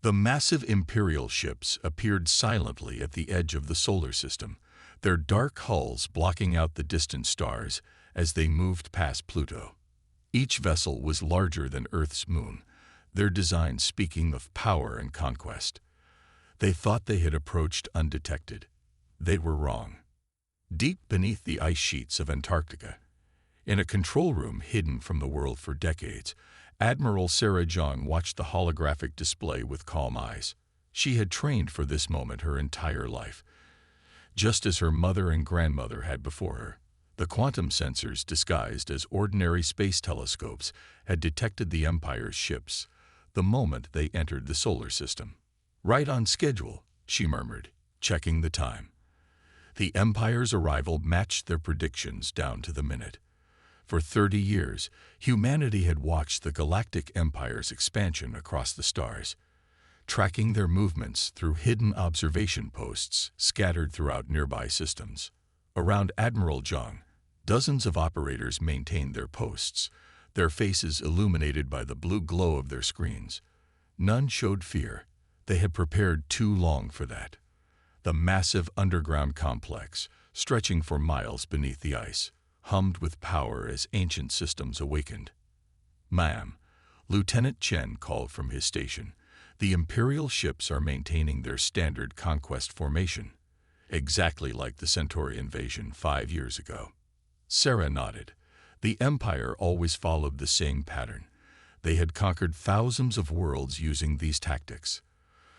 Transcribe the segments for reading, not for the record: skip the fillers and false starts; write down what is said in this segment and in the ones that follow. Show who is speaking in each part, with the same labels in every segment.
Speaker 1: The massive Imperial ships appeared silently at the edge of the solar system, their dark hulls blocking out the distant stars as they moved past Pluto. Each vessel was larger than Earth's moon, their design speaking of power and conquest. They thought they had approached undetected. They were wrong. Deep beneath the ice sheets of Antarctica, in a control room hidden from the world for decades, Admiral Sarah Jong watched the holographic display with calm eyes. She had trained for this moment her entire life, just as her mother and grandmother had before her. The quantum sensors, disguised as ordinary space telescopes, had detected the Empire's ships the moment they entered the solar system. "Right on schedule," she murmured, checking the time. The Empire's arrival matched their predictions down to the minute. For 30 years, humanity had watched the Galactic Empire's expansion across the stars, tracking their movements through hidden observation posts scattered throughout nearby systems. Around Admiral Jong, dozens of operators maintained their posts, their faces illuminated by the blue glow of their screens. None showed fear. They had prepared too long for that. The massive underground complex, stretching for miles beneath the ice, hummed with power as ancient systems awakened. "Ma'am," Lieutenant Chen called from his station, "the Imperial ships are maintaining their standard conquest formation, exactly like the Centauri invasion 5 years ago." Sarah nodded. The Empire always followed the same pattern. They had conquered thousands of worlds using these tactics.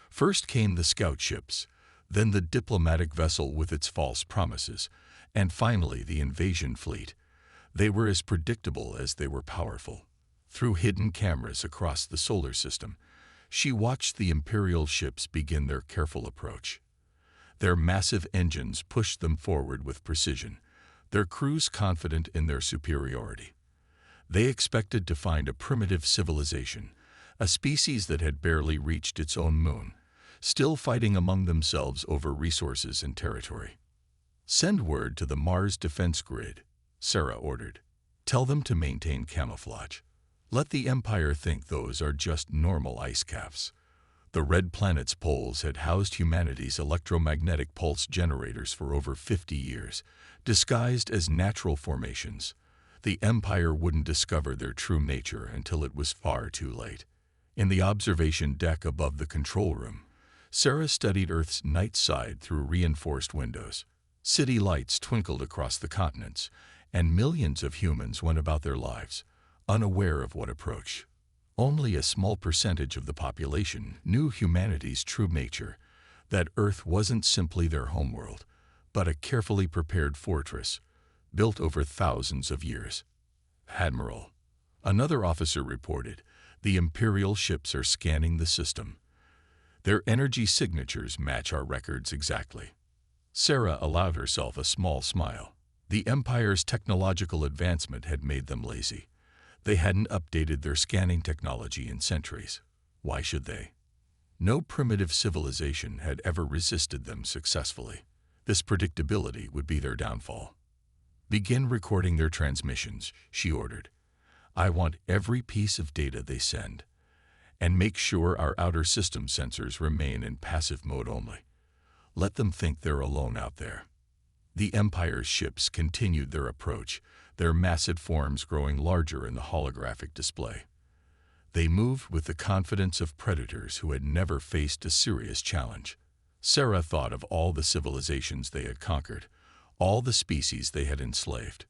Speaker 1: First came the scout ships, then the diplomatic vessel with its false promises, and finally the invasion fleet. They were as predictable as they were powerful. Through hidden cameras across the solar system, she watched the Imperial ships begin their careful approach. Their massive engines pushed them forward with precision, their crews confident in their superiority. They expected to find a primitive civilization, a species that had barely reached its own moon, still fighting among themselves over resources and territory. "Send word to the Mars defense grid," Sarah ordered. "Tell them to maintain camouflage. Let the Empire think those are just normal ice caps." The red planet's poles had housed humanity's electromagnetic pulse generators for over 50 years, disguised as natural formations. The Empire wouldn't discover their true nature until it was far too late. In the observation deck above the control room, Sarah studied Earth's night side through reinforced windows. City lights twinkled across the continents, and millions of humans went about their lives, unaware of what approached. Only a small percentage of the population knew humanity's true nature, that Earth wasn't simply their homeworld, but a carefully prepared fortress, built over thousands of years. "Admiral," another officer reported, "the Imperial ships are scanning the system. Their energy signatures match our records exactly." Sarah allowed herself a small smile. The Empire's technological advancement had made them lazy. They hadn't updated their scanning technology in centuries. Why should they? No primitive civilization had ever resisted them successfully. This predictability would be their downfall. "Begin recording their transmissions," she ordered. "I want every piece of data they send. And make sure our outer system sensors remain in passive mode only. Let them think they're alone out there." The Empire's ships continued their approach, their massive forms growing larger in the holographic display. They moved with the confidence of predators who had never faced a serious challenge. Sarah thought of all the civilizations they had conquered, all the species they had enslaved.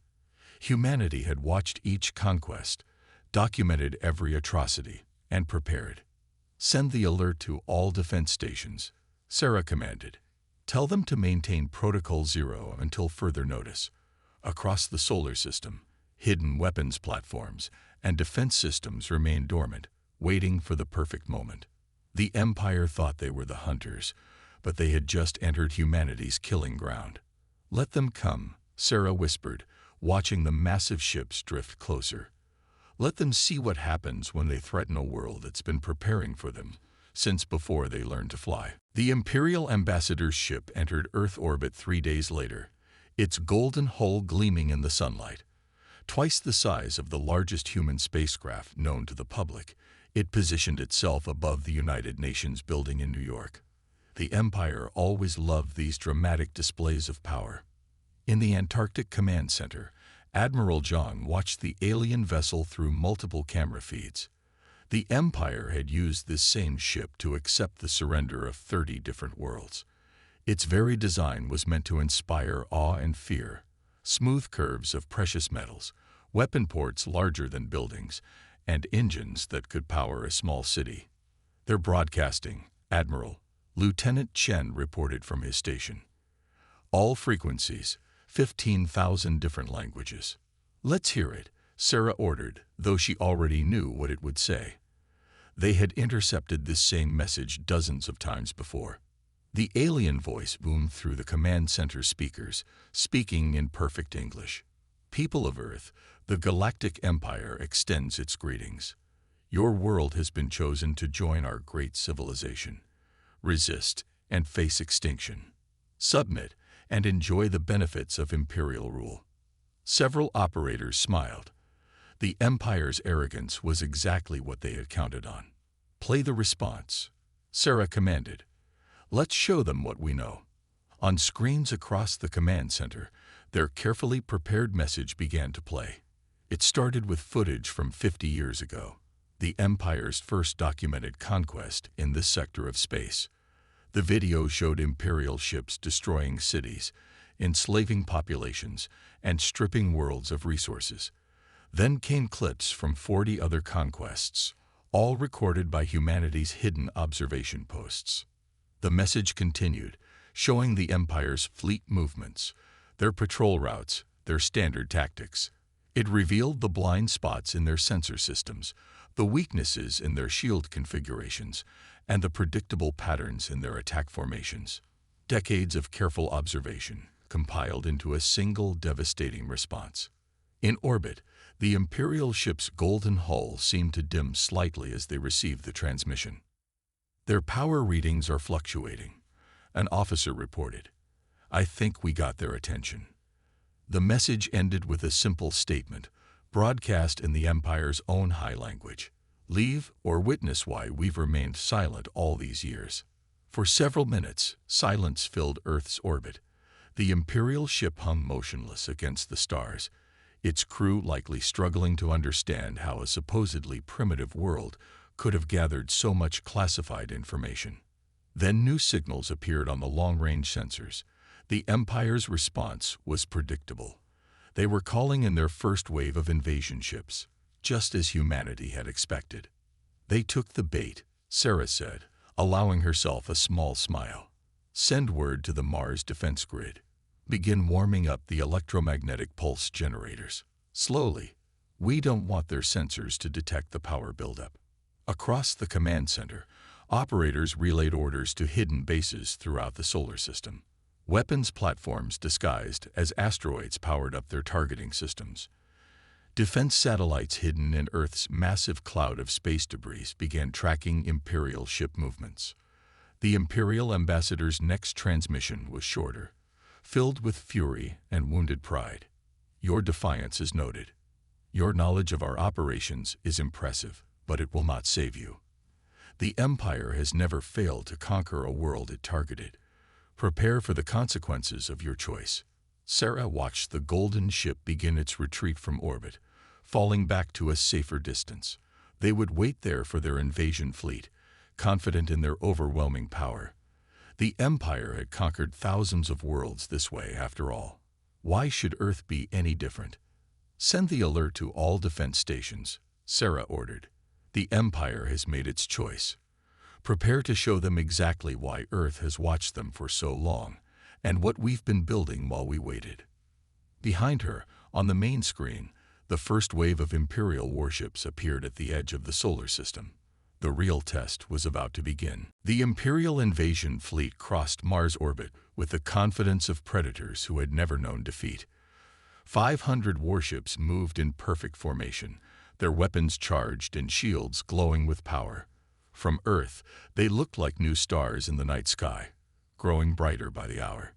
Speaker 1: Humanity had watched each conquest, documented every atrocity, and prepared. "Send the alert to all defense stations," Sarah commanded. "Tell them to maintain Protocol Zero until further notice." Across the solar system, hidden weapons platforms and defense systems remained dormant, waiting for the perfect moment. The Empire thought they were the hunters, but they had just entered humanity's killing ground. "Let them come," Sarah whispered, watching the massive ships drift closer. "Let them see what happens when they threaten a world that's been preparing for them since before they learned to fly." The Imperial ambassador's ship entered Earth orbit 3 days later, its golden hull gleaming in the sunlight. Twice the size of the largest human spacecraft known to the public, It positioned itself above the United Nations building in New York. The Empire always loved these dramatic displays of power. In the Antarctic Command Center, Admiral Zhang watched the alien vessel through multiple camera feeds. The Empire had used this same ship to accept the surrender of 30 different worlds. Its very design was meant to inspire awe and fear. Smooth curves of precious metals, weapon ports larger than buildings, and engines that could power a small city. They're broadcasting, Admiral. Lieutenant Chen reported from his station. All frequencies, 15,000 different languages. Let's hear it, Sarah ordered, though she already knew what it would say. They had intercepted this same message dozens of times before. The alien voice boomed through the command center speakers, speaking in perfect English. People of Earth, the Galactic Empire extends its greetings. Your world has been chosen to join our great civilization. Resist and face extinction. Submit and enjoy the benefits of imperial rule. Several operators smiled. The Empire's arrogance was exactly what they had counted on. Play the response, Sarah commanded. Let's show them what we know. On screens across the command center, their carefully prepared message began to play. It started with footage from 50 years ago, the Empire's first documented conquest in this sector of space. The video showed Imperial ships destroying cities, enslaving populations, and stripping worlds of resources. Then came clips from 40 other conquests, all recorded by humanity's hidden observation posts. The message continued, showing the Empire's fleet movements, their patrol routes, their standard tactics. It revealed the blind spots in their sensor systems, the weaknesses in their shield configurations, and the predictable patterns in their attack formations. Decades of careful observation compiled into a single devastating response. In orbit, the Imperial ship's golden hull seemed to dim slightly as they received the transmission. Their power readings are fluctuating, an officer reported. I think we got their attention. The message ended with a simple statement, broadcast in the Empire's own high language. Leave or witness why we've remained silent all these years. For several minutes, silence filled Earth's orbit. The Imperial ship hung motionless against the stars, its crew likely struggling to understand how a supposedly primitive world could have gathered so much classified information. Then new signals appeared on the long-range sensors. The Empire's response was predictable. They were calling in their first wave of invasion ships, just as humanity had expected. They took the bait, Sarah said, allowing herself a small smile. Send word to the Mars defense grid. Begin warming up the electromagnetic pulse generators. Slowly. We don't want their sensors to detect the power buildup. Across the command center, operators relayed orders to hidden bases throughout the solar system. Weapons platforms disguised as asteroids powered up their targeting systems. Defense satellites hidden in Earth's massive cloud of space debris began tracking Imperial ship movements. The Imperial ambassador's next transmission was shorter, filled with fury and wounded pride. Your defiance is noted. Your knowledge of our operations is impressive, but it will not save you. The Empire has never failed to conquer a world it targeted. Prepare for the consequences of your choice. Sarah watched the golden ship begin its retreat from orbit, falling back to a safer distance. They would wait there for their invasion fleet, confident in their overwhelming power. The Empire had conquered thousands of worlds this way, after all. Why should Earth be any different? Send the alert to all defense stations, Sarah ordered. The Empire has made its choice. Prepare to show them exactly why Earth has watched them for so long, and what we've been building while we waited. Behind her, on the main screen, the first wave of Imperial warships appeared at the edge of the solar system. The real test was about to begin. The Imperial invasion fleet crossed Mars orbit with the confidence of predators who had never known defeat. 500 warships moved in perfect formation, their weapons charged and shields glowing with power. From Earth, they looked like new stars in the night sky, growing brighter by the hour.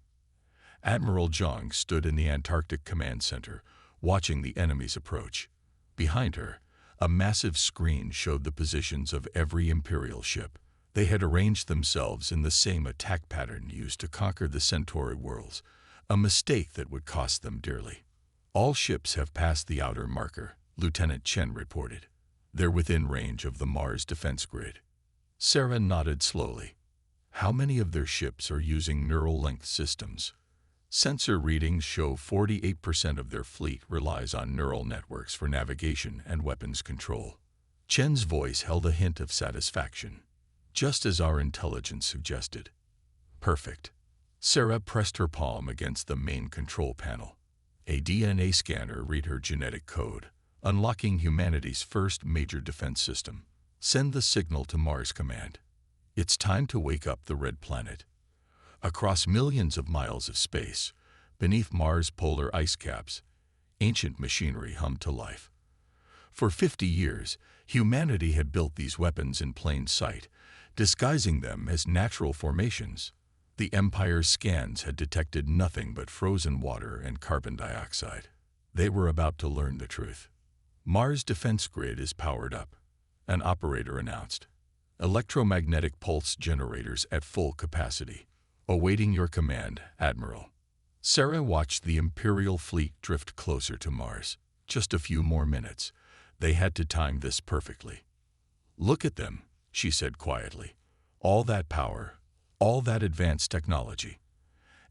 Speaker 1: Admiral Zhang stood in the Antarctic Command Center, watching the enemy's approach. Behind her, A massive screen showed the positions of every Imperial ship. They had arranged themselves in the same attack pattern used to conquer the Centauri worlds, a mistake that would cost them dearly. All ships have passed the outer marker, Lieutenant Chen reported. They're within range of the Mars defense grid. Sarah nodded slowly. How many of their ships are using neural link systems? Sensor readings show 48% of their fleet relies on neural networks for navigation and weapons control. Chen's voice held a hint of satisfaction, just as our intelligence suggested. Perfect. Sarah pressed her palm against the main control panel. A DNA scanner read her genetic code, unlocking humanity's first major defense system. Send the signal to Mars Command. It's time to wake up the Red Planet. Across millions of miles of space, beneath Mars' polar ice caps, ancient machinery hummed to life. For 50 years, humanity had built these weapons in plain sight, disguising them as natural formations. The Empire's scans had detected nothing but frozen water and carbon dioxide. They were about to learn the truth. Mars' defense grid is powered up, an operator announced. Electromagnetic pulse generators at full capacity. Awaiting your command, Admiral. Sarah watched the Imperial fleet drift closer to Mars. Just a few more minutes. They had to time this perfectly. Look at them, she said quietly. All that power, all that advanced technology.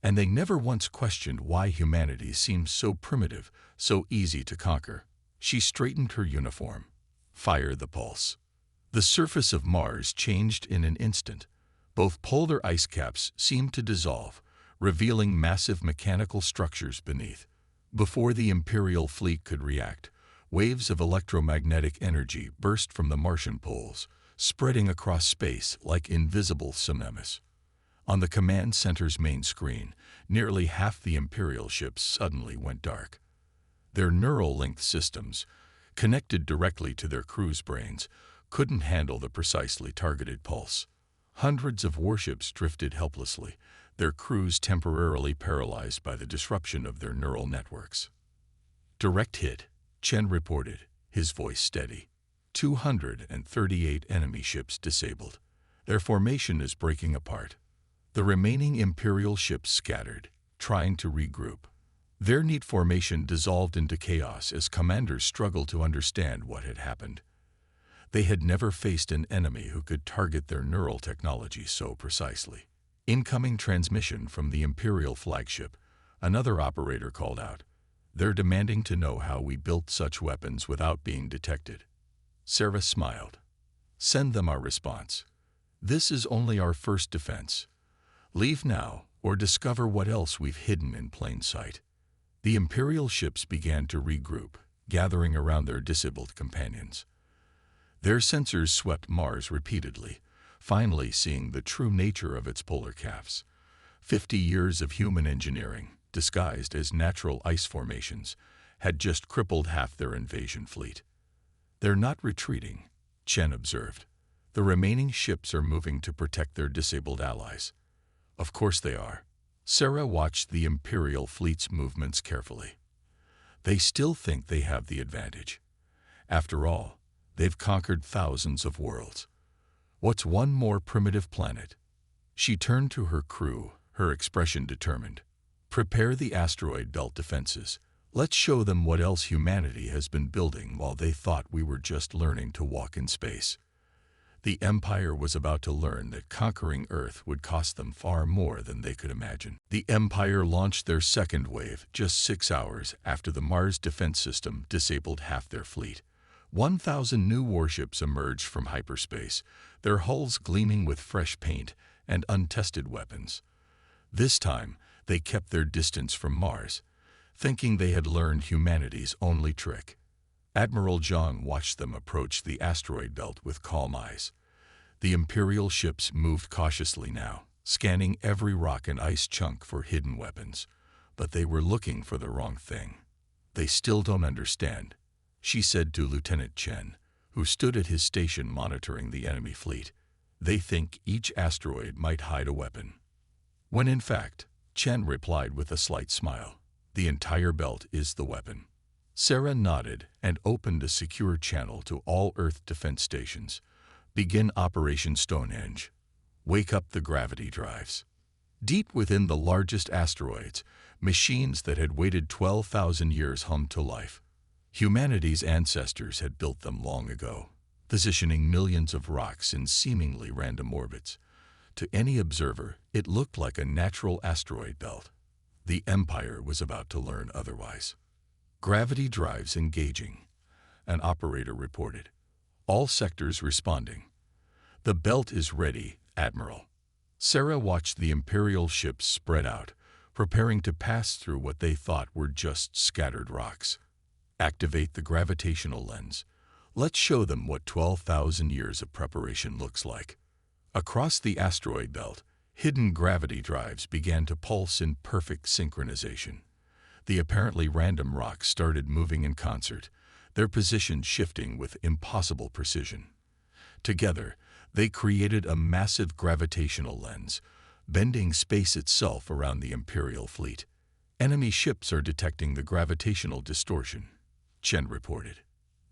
Speaker 1: And they never once questioned why humanity seemed so primitive, so easy to conquer. She straightened her uniform. Fire the pulse. The surface of Mars changed in an instant. Both polar ice caps seemed to dissolve, revealing massive mechanical structures beneath. Before the Imperial fleet could react, waves of electromagnetic energy burst from the Martian poles, spreading across space like invisible tsunamis. On the command center's main screen, nearly half the Imperial ships suddenly went dark. Their neural-linked systems, connected directly to their crews' brains, couldn't handle the precisely targeted pulse. Hundreds of warships drifted helplessly, their crews temporarily paralyzed by the disruption of their neural networks. Direct hit, Chen reported, his voice steady. 238 enemy ships disabled. Their formation is breaking apart. The remaining Imperial ships scattered, trying to regroup. Their neat formation dissolved into chaos as commanders struggled to understand what had happened. They had never faced an enemy who could target their neural technology so precisely. Incoming transmission from the Imperial flagship, another operator called out. They're demanding to know how we built such weapons without being detected. Sarah smiled. Send them our response. This is only our first defense. Leave now, or discover what else we've hidden in plain sight. The Imperial ships began to regroup, gathering around their disabled companions. Their sensors swept Mars repeatedly, finally seeing the true nature of its polar caps. 50 years of human engineering, disguised as natural ice formations, had just crippled half their invasion fleet. They're not retreating, Chen observed. The remaining ships are moving to protect their disabled allies. Of course they are. Sarah watched the Imperial fleet's movements carefully. They still think they have the advantage. After all, they've conquered thousands of worlds. What's one more primitive planet? She turned to her crew, her expression determined. Prepare the asteroid belt defenses. Let's show them what else humanity has been building while they thought we were just learning to walk in space. The Empire was about to learn that conquering Earth would cost them far more than they could imagine. The Empire launched their second wave just 6 hours after the Mars defense system disabled half their fleet. 1,000 new warships emerged from hyperspace, their hulls gleaming with fresh paint and untested weapons. This time, they kept their distance from Mars, thinking they had learned humanity's only trick. Admiral Zhang watched them approach the asteroid belt with calm eyes. The Imperial ships moved cautiously now, scanning every rock and ice chunk for hidden weapons. But they were looking for the wrong thing. They still don't understand, she said to Lieutenant Chen, who stood at his station monitoring the enemy fleet. They think each asteroid might hide a weapon. When in fact, Chen replied with a slight smile, the entire belt is the weapon. Sarah nodded and opened a secure channel to all Earth defense stations. Begin Operation Stonehenge. Wake up the gravity drives. Deep within the largest asteroids, machines that had waited 12,000 years hummed to life. Humanity's ancestors had built them long ago, positioning millions of rocks in seemingly random orbits. To any observer, it looked like a natural asteroid belt. The Empire was about to learn otherwise. Gravity drives engaging, an operator reported. All sectors responding. The belt is ready, Admiral. Sarah watched the Imperial ships spread out, preparing to pass through what they thought were just scattered rocks. Activate the gravitational lens. Let's show them what 12,000 years of preparation looks like. Across the asteroid belt, hidden gravity drives began to pulse in perfect synchronization. The apparently random rocks started moving in concert, their positions shifting with impossible precision. Together, they created a massive gravitational lens, bending space itself around the Imperial fleet. Enemy ships are detecting the gravitational distortion, Chen reported.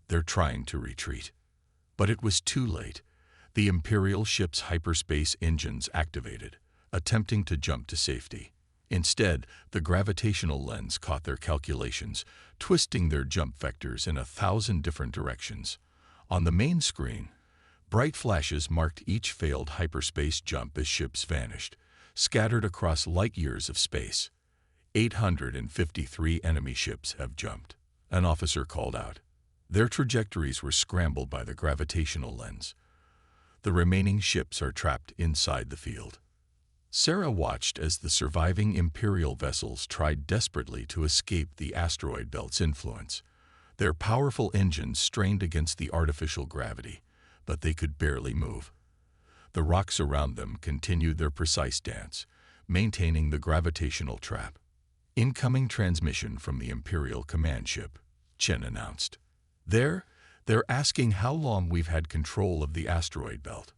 Speaker 1: They're trying to retreat. But it was too late. The Imperial ship's hyperspace engines activated, attempting to jump to safety. Instead, the gravitational lens caught their calculations, twisting their jump vectors in 1,000 different directions. On the main screen, bright flashes marked each failed hyperspace jump as ships vanished, scattered across light years of space. 853 enemy ships have jumped, an officer called out. Their trajectories were scrambled by the gravitational lens. The remaining ships are trapped inside the field. Sarah watched as the surviving Imperial vessels tried desperately to escape the asteroid belt's influence. Their powerful engines strained against the artificial gravity, but they could barely move. The rocks around them continued their precise dance, maintaining the gravitational trap. Incoming transmission from the Imperial command ship, Chen announced. They're asking how long we've had control of the asteroid belt.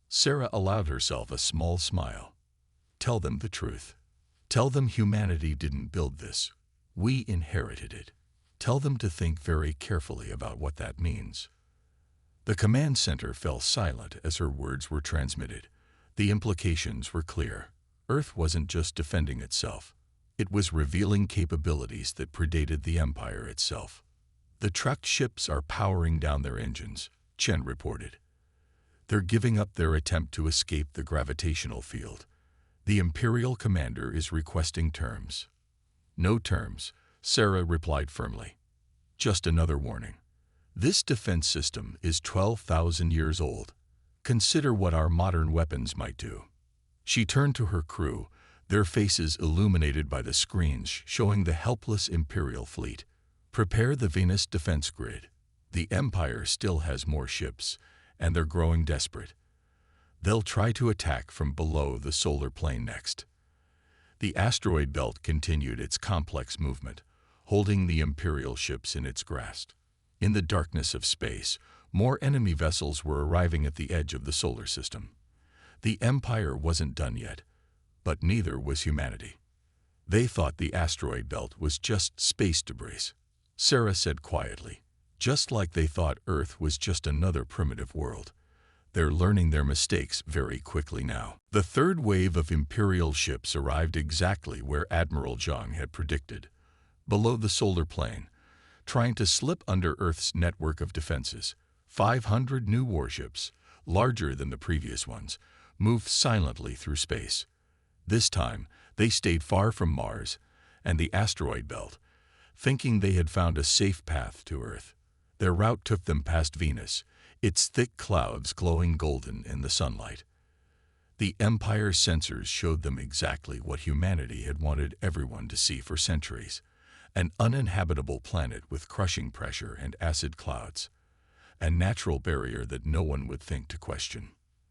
Speaker 1: Sarah allowed herself a small smile. Tell them the truth. Tell them humanity didn't build this. We inherited it. Tell them to think very carefully about what that means. The command center fell silent as her words were transmitted. The implications were clear. Earth wasn't just defending itself. It was revealing capabilities that predated the Empire itself. The trucked ships are powering down their engines, Chen reported. They're giving up their attempt to escape the gravitational field. The Imperial commander is requesting terms. No terms, Sarah replied firmly. Just another warning. This defense system is 12,000 years old. Consider what our modern weapons might do. She turned to her crew, their faces illuminated by the screens showing the helpless Imperial fleet. Prepare the Venus defense grid. The Empire still has more ships, and they're growing desperate. They'll try to attack from below the solar plane next. The asteroid belt continued its complex movement, holding the Imperial ships in its grasp. In the darkness of space, more enemy vessels were arriving at the edge of the solar system. The Empire wasn't done yet, but neither was humanity. They thought the asteroid belt was just space debris, Sarah said quietly, just like they thought Earth was just another primitive world. They're learning their mistakes very quickly now. The third wave of Imperial ships arrived exactly where Admiral Zhang had predicted, below the solar plane, trying to slip under Earth's network of defenses. 500 new warships, larger than the previous ones, moved silently through space. This time, they stayed far from Mars and the asteroid belt, thinking they had found a safe path to Earth. Their route took them past Venus, its thick clouds glowing golden in the sunlight. The Empire's sensors showed them exactly what humanity had wanted everyone to see for centuries: an uninhabitable planet with crushing pressure and acid clouds, a natural barrier that no one would think to question.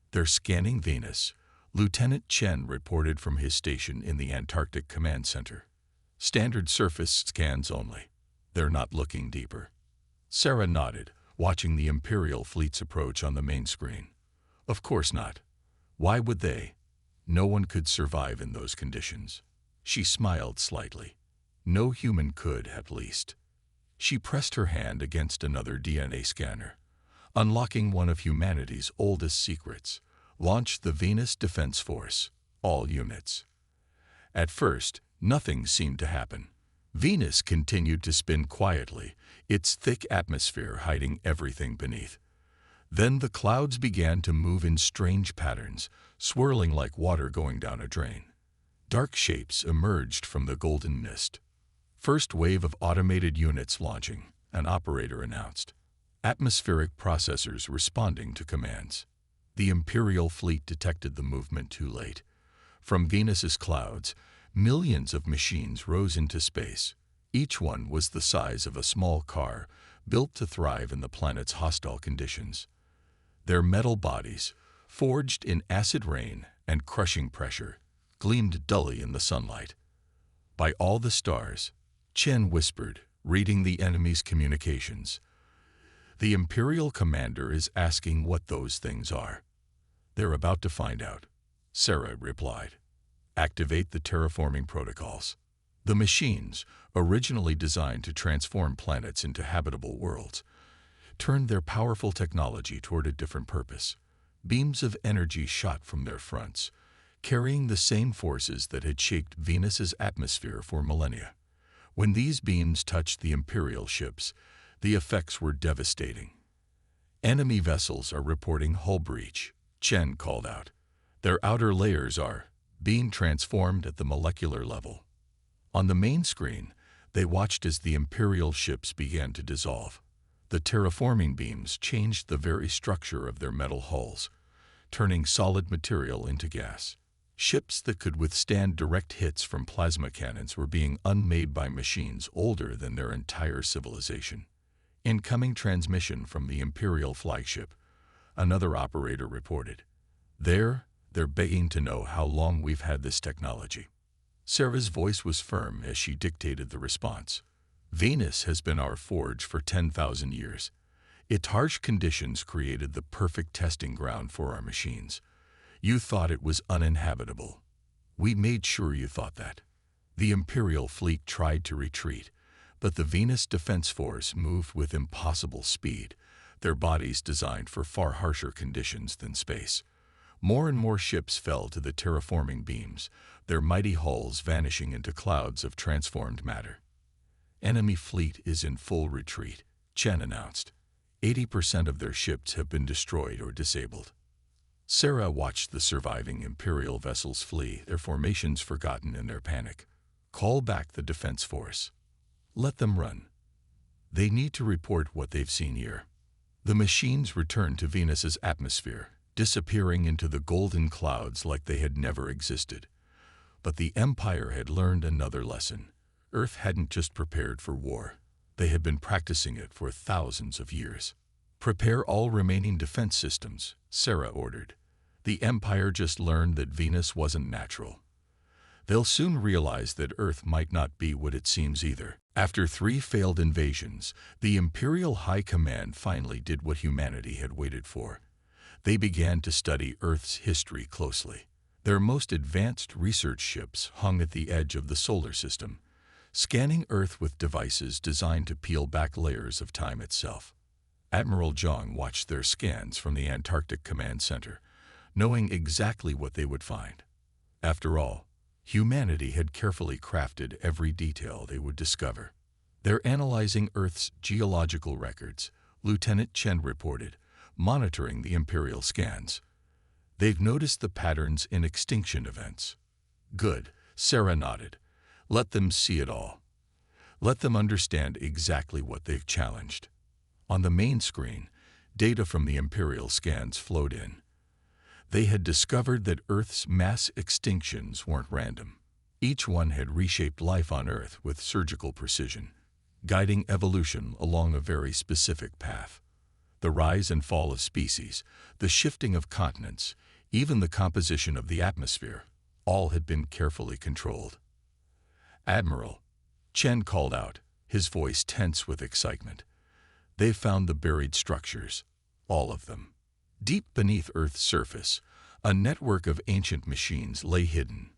Speaker 1: They're scanning Venus, Lieutenant Chen reported from his station in the Antarctic Command Center. Standard surface scans only. They're not looking deeper. Sarah nodded, watching the Imperial fleet's approach on the main screen. Of course not. Why would they? No one could survive in those conditions. She smiled slightly. No human could, at least. She pressed her hand against another DNA scanner, unlocking one of humanity's oldest secrets. Launch the Venus Defense Force, all units. At first, nothing seemed to happen. Venus continued to spin quietly, its thick atmosphere hiding everything beneath. Then the clouds began to move in strange patterns, swirling like water going down a drain. Dark shapes emerged from the golden mist. First wave of automated units launching, an operator announced. Atmospheric processors responding to commands. The Imperial fleet detected the movement too late. From Venus's clouds, millions of machines rose into space. Each one was the size of a small car, built to thrive in the planet's hostile conditions. Their metal bodies, forged in acid rain and crushing pressure, gleamed dully in the sunlight. By all the stars, Chen whispered, reading the enemy's communications. The Imperial commander is asking what those things are. They're about to find out, Sarah replied. Activate the terraforming protocols. The machines, originally designed to transform planets into habitable worlds, turned their powerful technology toward a different purpose. Beams of energy shot from their fronts, carrying the same forces that had shaped Venus's atmosphere for millennia. When these beams touched the Imperial ships, the effects were devastating. Enemy vessels are reporting hull breach, Chen called out. Their outer layers are being transformed at the molecular level. On the main screen, they watched as the Imperial ships began to dissolve. The terraforming beams changed the very structure of their metal hulls, turning solid material into gas. Ships that could withstand direct hits from plasma cannons were being unmade by machines older than their entire civilization. Incoming transmission from the Imperial flagship, another operator reported. They're begging to know how long we've had this technology. Sarah's voice was firm as she dictated the response. Venus has been our forge for 10,000 years. Its harsh conditions created the perfect testing ground for our machines. You thought it was uninhabitable. We made sure you thought that. The Imperial fleet tried to retreat, but the Venus Defense Force moved with impossible speed, their bodies designed for far harsher conditions than space. More and more ships fell to the terraforming beams, their mighty hulls vanishing into clouds of transformed matter. Enemy fleet is in full retreat, Chen announced. 80% of their ships have been destroyed or disabled. Sarah watched the surviving Imperial vessels flee, their formations forgotten in their panic. Call back the defense force. Let them run. They need to report what they've seen here. The machines returned to Venus's atmosphere, disappearing into the golden clouds like they had never existed. But the Empire had learned another lesson. Earth hadn't just prepared for war. They had been practicing it for thousands of years. Prepare all remaining defense systems, Sarah ordered. The Empire just learned that Venus wasn't natural. They'll soon realize that Earth might not be what it seems either. After 3 failed invasions, the Imperial High Command finally did what humanity had waited for. They began to study Earth's history closely. Their most advanced research ships hung at the edge of the solar system, scanning Earth with devices designed to peel back layers of time itself. Admiral Zhang watched their scans from the Antarctic Command Center, knowing exactly what they would find. After all, humanity had carefully crafted every detail they would discover. They're analyzing Earth's geological records, Lieutenant Chen reported, monitoring the Imperial scans. They've noticed the patterns in extinction events. Good, Sarah nodded. Let them see it all. Let them understand exactly what they've challenged. On the main screen, data from the Imperial scans flowed in. They had discovered that Earth's mass extinctions weren't random. Each one had reshaped life on Earth with surgical precision, guiding evolution along a very specific path. The rise and fall of species, the shifting of continents, even the composition of the atmosphere, all had been carefully controlled. Admiral, Chen called out, his voice tense with excitement. They found the buried structures, all of them. Deep beneath Earth's surface, a network of ancient machines lay hidden.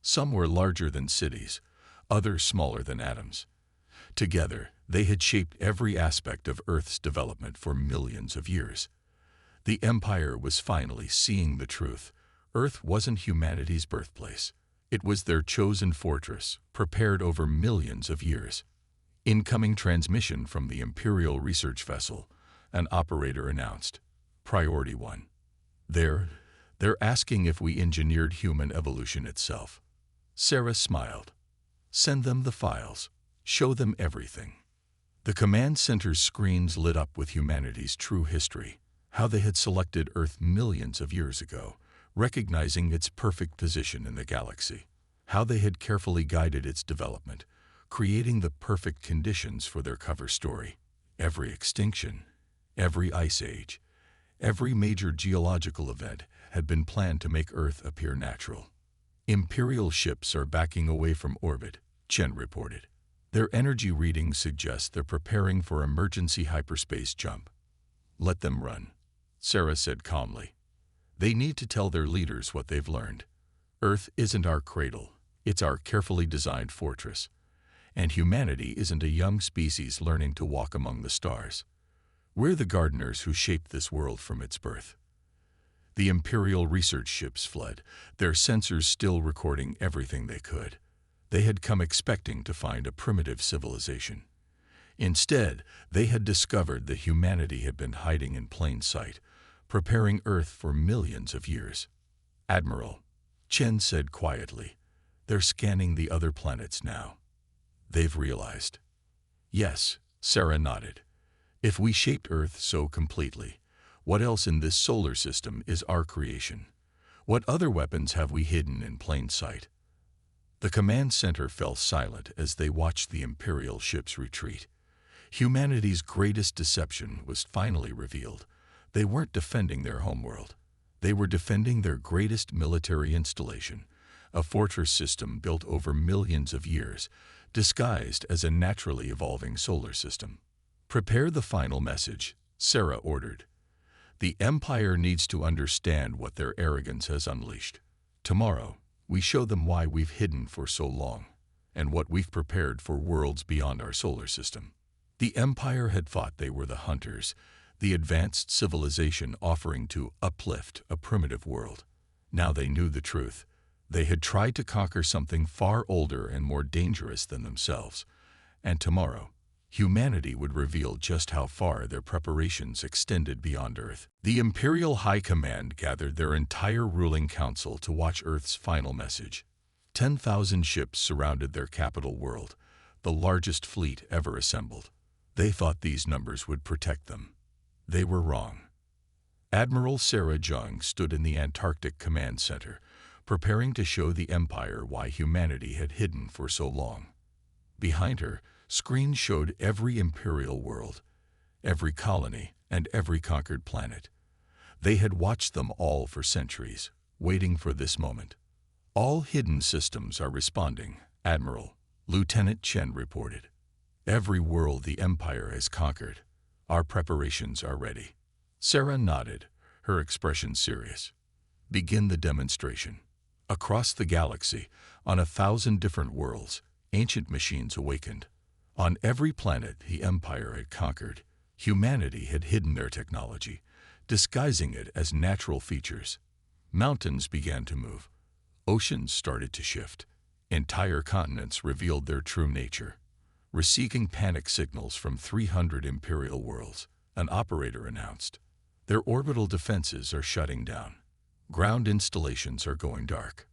Speaker 1: Some were larger than cities, others smaller than atoms. Together, They had shaped every aspect of Earth's development for millions of years. The Empire was finally seeing the truth. Earth wasn't humanity's birthplace. It was their chosen fortress, prepared over millions of years. Incoming transmission from the Imperial research vessel, an operator announced. Priority 1. They're asking if we engineered human evolution itself. Sarah smiled. Send them the files. Show them everything. The command center's screens lit up with humanity's true history, how they had selected Earth millions of years ago, recognizing its perfect position in the galaxy, how they had carefully guided its development, creating the perfect conditions for their cover story. Every extinction, every ice age, every major geological event had been planned to make Earth appear natural. Imperial ships are backing away from orbit, Chen reported. Their energy readings suggest they're preparing for emergency hyperspace jump. Let them run, Sarah said calmly. They need to tell their leaders what they've learned. Earth isn't our cradle, it's our carefully designed fortress. And humanity isn't a young species learning to walk among the stars. We're the gardeners who shaped this world from its birth. The Imperial research ships fled, their sensors still recording everything they could. They had come expecting to find a primitive civilization. Instead, they had discovered that humanity had been hiding in plain sight, preparing Earth for millions of years. Admiral, Chen said quietly, they're scanning the other planets now. They've realized. Yes, Sarah nodded. If we shaped Earth so completely, what else in this solar system is our creation? What other weapons have we hidden in plain sight? The command center fell silent as they watched the Imperial ships retreat. Humanity's greatest deception was finally revealed. They weren't defending their homeworld. They were defending their greatest military installation, a fortress system built over millions of years, disguised as a naturally evolving solar system. Prepare the final message, Sarah ordered. The Empire needs to understand what their arrogance has unleashed. Tomorrow, we show them why we've hidden for so long, and what we've prepared for worlds beyond our solar system. The Empire had thought they were the hunters, the advanced civilization offering to uplift a primitive world. Now they knew the truth. They had tried to conquer something far older and more dangerous than themselves. And tomorrow, humanity would reveal just how far their preparations extended beyond Earth. The Imperial High Command gathered their entire ruling council to watch Earth's final message. 10,000 ships surrounded their capital world, the largest fleet ever assembled. They thought these numbers would protect them. They were wrong. Admiral Sarah Jung stood in the Antarctic Command Center, preparing to show the Empire why humanity had hidden for so long. Behind her, screens showed every Imperial world, every colony, and every conquered planet. They had watched them all for centuries, waiting for this moment. All hidden systems are responding, Admiral, Lieutenant Chen reported. Every world the Empire has conquered. Our preparations are ready. Sarah nodded, her expression serious. Begin the demonstration. Across the galaxy, on 1,000 different worlds, ancient machines awakened. On every planet the Empire had conquered, humanity had hidden their technology, disguising it as natural features. Mountains began to move. Oceans started to shift. Entire continents revealed their true nature. Receiving panic signals from 300 Imperial worlds, an operator announced. Their orbital defenses are shutting down. Ground installations are going dark.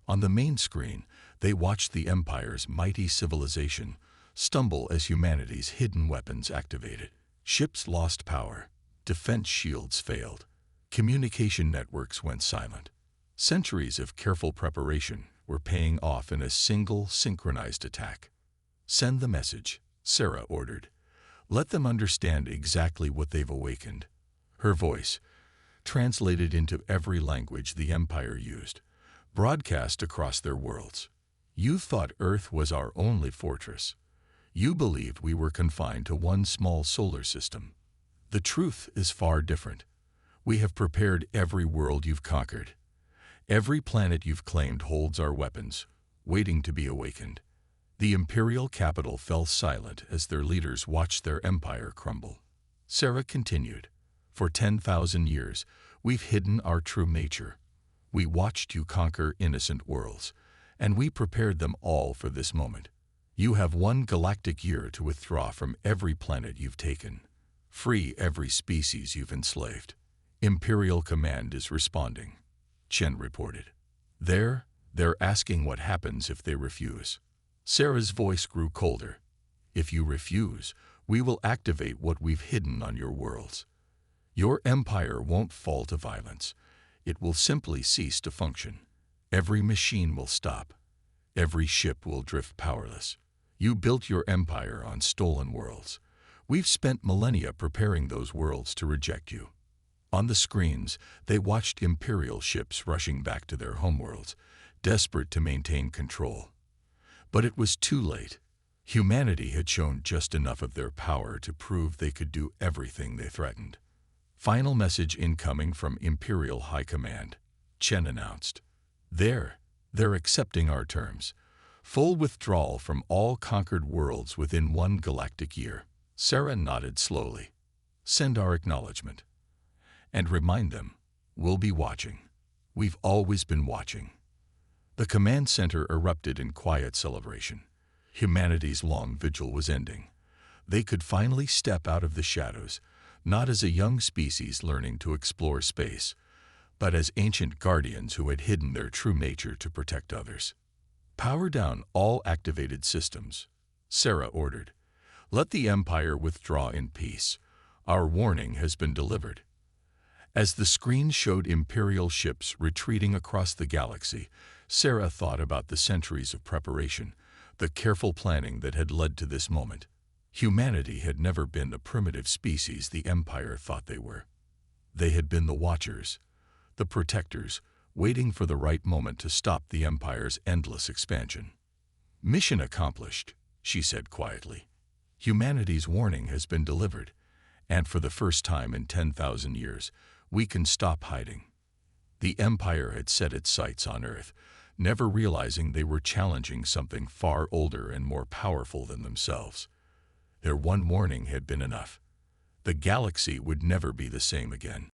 Speaker 1: On the main screen, they watched the Empire's mighty civilization stumble as humanity's hidden weapons activated. Ships lost power. Defense shields failed. Communication networks went silent. Centuries of careful preparation were paying off in a single synchronized attack. Send the message, Sarah ordered. Let them understand exactly what they've awakened. Her voice, translated into every language the Empire used, broadcast across their worlds. You thought Earth was our only fortress. You believed we were confined to one small solar system. The truth is far different. We have prepared every world you've conquered. Every planet you've claimed holds our weapons, waiting to be awakened. The imperial capital fell silent as their leaders watched their empire crumble. Sarah continued, "For 10,000 years, we've hidden our true nature. We watched you conquer innocent worlds, and we prepared them all for this moment. You have 1 galactic year to withdraw from every planet you've taken. Free every species you've enslaved. Imperial Command is responding," Chen reported. They're asking what happens if they refuse." Sarah's voice grew colder. "If you refuse, we will activate what we've hidden on your worlds. Your empire won't fall to violence. It will simply cease to function. Every machine will stop. Every ship will drift powerless. You built your empire on stolen worlds. We've spent millennia preparing those worlds to reject you." On the screens, they watched Imperial ships rushing back to their homeworlds, desperate to maintain control. But it was too late. Humanity had shown just enough of their power to prove they could do everything they threatened. "Final message incoming from Imperial High Command," Chen announced. They're accepting our terms. Full withdrawal from all conquered worlds within 1 galactic year." Sarah nodded slowly. "Send our acknowledgement. And remind them, we'll be watching. We've always been watching." The command center erupted in quiet celebration. Humanity's long vigil was ending. They could finally step out of the shadows, not as a young species learning to explore space, but as ancient guardians who had hidden their true nature to protect others. "Power down all activated systems," Sarah ordered. "Let the Empire withdraw in peace. Our warning has been delivered." As the screen showed Imperial ships retreating across the galaxy, Sarah thought about the centuries of preparation, the careful planning that had led to this moment. Humanity had never been the primitive species the Empire thought they were. They had been the Watchers, the Protectors, waiting for the right moment to stop the Empire's endless expansion. "Mission accomplished," she said quietly. "Humanity's warning has been delivered, and for the first time in 10,000 years, we can stop hiding." The Empire had set its sights on Earth, never realizing they were challenging something far older and more powerful than themselves. Their one warning had been enough. The galaxy would never be the same again.